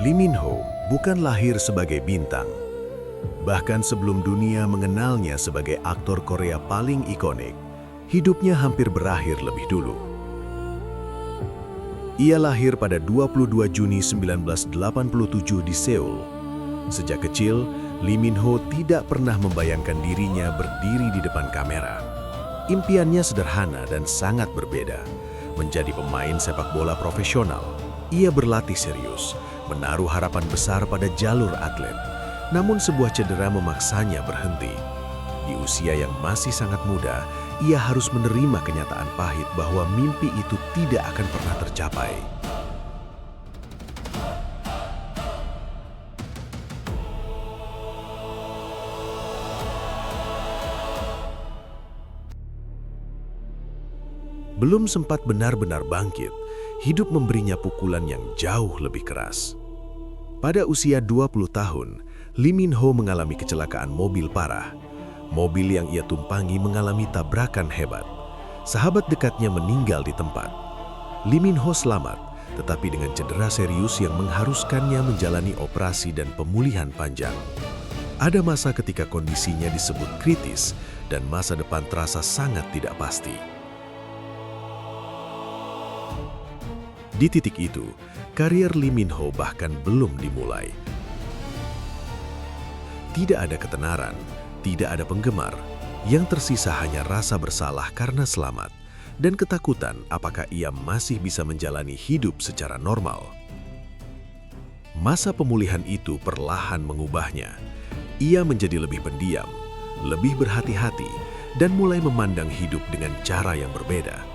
Lee Min Ho bukan lahir sebagai bintang. Bahkan sebelum dunia mengenalnya sebagai aktor Korea paling ikonik, hidupnya hampir berakhir lebih dulu. Ia lahir pada 22 Juni 1987 di Seoul. Sejak kecil, Lee Min Ho tidak pernah membayangkan dirinya berdiri di depan kamera. Impiannya sederhana dan sangat berbeda, menjadi pemain sepak bola profesional. Ia berlatih serius, menaruh harapan besar pada jalur atlet. Namun sebuah cedera memaksanya berhenti. Di usia yang masih sangat muda, ia harus menerima kenyataan pahit bahwa mimpi itu tidak akan pernah tercapai. Belum sempat benar-benar bangkit, hidup memberinya pukulan yang jauh lebih keras. Pada usia 20 tahun, Lee Min Ho mengalami kecelakaan mobil parah. Mobil yang ia tumpangi mengalami tabrakan hebat. Sahabat dekatnya meninggal di tempat. Lee Min Ho selamat, tetapi dengan cedera serius yang mengharuskannya menjalani operasi dan pemulihan panjang. Ada masa ketika kondisinya disebut kritis dan masa depan terasa sangat tidak pasti. Di titik itu, karier Lee Min Ho bahkan belum dimulai. Tidak ada ketenaran, tidak ada penggemar. Yang tersisa hanya rasa bersalah karena selamat dan ketakutan apakah ia masih bisa menjalani hidup secara normal. Masa pemulihan itu perlahan mengubahnya. Ia menjadi lebih pendiam, lebih berhati-hati, dan mulai memandang hidup dengan cara yang berbeda.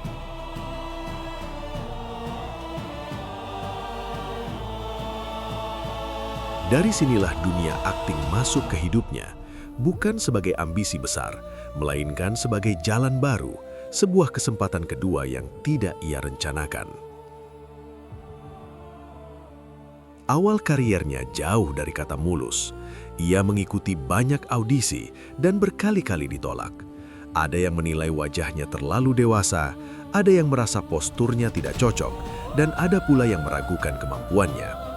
Dari sinilah dunia akting masuk ke hidupnya, bukan sebagai ambisi besar, melainkan sebagai jalan baru, sebuah kesempatan kedua yang tidak ia rencanakan. Awal kariernya jauh dari kata mulus. Ia mengikuti banyak audisi dan berkali-kali ditolak. Ada yang menilai wajahnya terlalu dewasa, ada yang merasa posturnya tidak cocok, dan ada pula yang meragukan kemampuannya.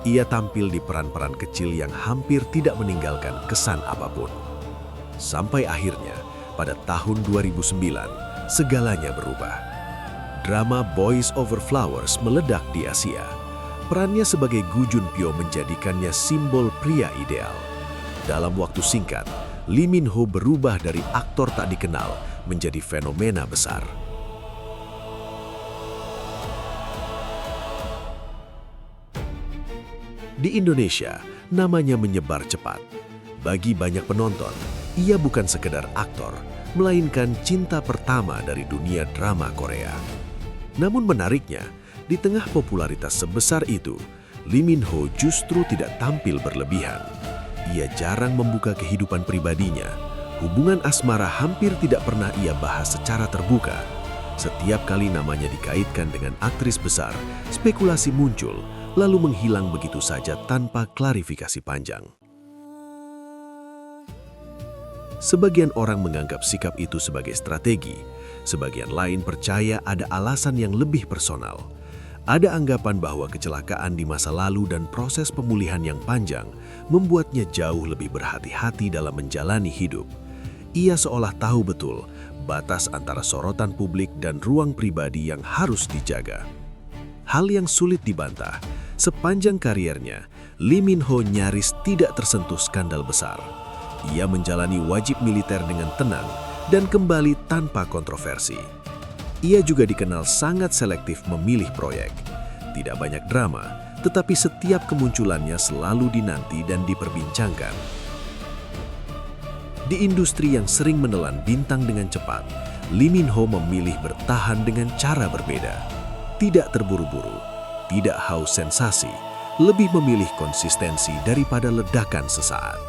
Ia tampil di peran-peran kecil yang hampir tidak meninggalkan kesan apapun. Sampai akhirnya, pada tahun 2009, segalanya berubah. Drama Boys Over Flowers meledak di Asia. Perannya sebagai Gu Junpyo menjadikannya simbol pria ideal. Dalam waktu singkat, Lee Min Ho berubah dari aktor tak dikenal menjadi fenomena besar. Di Indonesia, namanya menyebar cepat. Bagi banyak penonton, ia bukan sekedar aktor, melainkan cinta pertama dari dunia drama Korea. Namun menariknya, di tengah popularitas sebesar itu, Lee Min Ho justru tidak tampil berlebihan. Ia jarang membuka kehidupan pribadinya. Hubungan asmara hampir tidak pernah ia bahas secara terbuka. Setiap kali namanya dikaitkan dengan aktris besar, spekulasi muncul, lalu menghilang begitu saja tanpa klarifikasi panjang. Sebagian orang menganggap sikap itu sebagai strategi, sebagian lain percaya ada alasan yang lebih personal. Ada anggapan bahwa kecelakaan di masa lalu dan proses pemulihan yang panjang membuatnya jauh lebih berhati-hati dalam menjalani hidup. Ia seolah tahu betul batas antara sorotan publik dan ruang pribadi yang harus dijaga. Hal yang sulit dibantah, sepanjang kariernya, Lee Min Ho nyaris tidak tersentuh skandal besar. Ia menjalani wajib militer dengan tenang dan kembali tanpa kontroversi. Ia juga dikenal sangat selektif memilih proyek. Tidak banyak drama, tetapi setiap kemunculannya selalu dinanti dan diperbincangkan. Di industri yang sering menelan bintang dengan cepat, Lee Min Ho memilih bertahan dengan cara berbeda. Tidak terburu-buru, tidak haus sensasi, lebih memilih konsistensi daripada ledakan sesaat.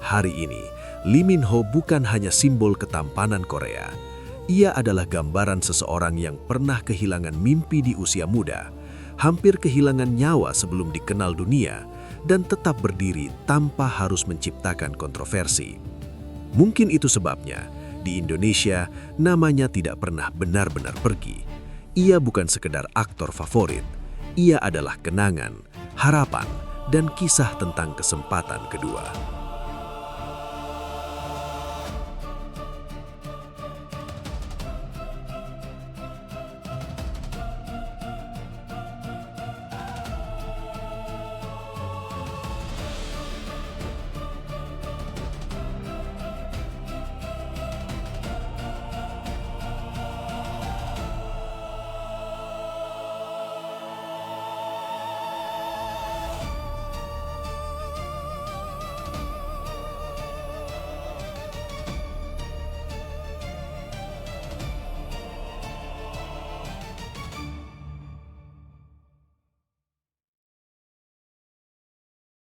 Hari ini, Lee Min Ho bukan hanya simbol ketampanan Korea. Ia adalah gambaran seseorang yang pernah kehilangan mimpi di usia muda, hampir kehilangan nyawa sebelum dikenal dunia, dan tetap berdiri tanpa harus menciptakan kontroversi. Mungkin itu sebabnya, di Indonesia namanya tidak pernah benar-benar pergi. Ia bukan sekedar aktor favorit, ia adalah kenangan, harapan, dan kisah tentang kesempatan kedua.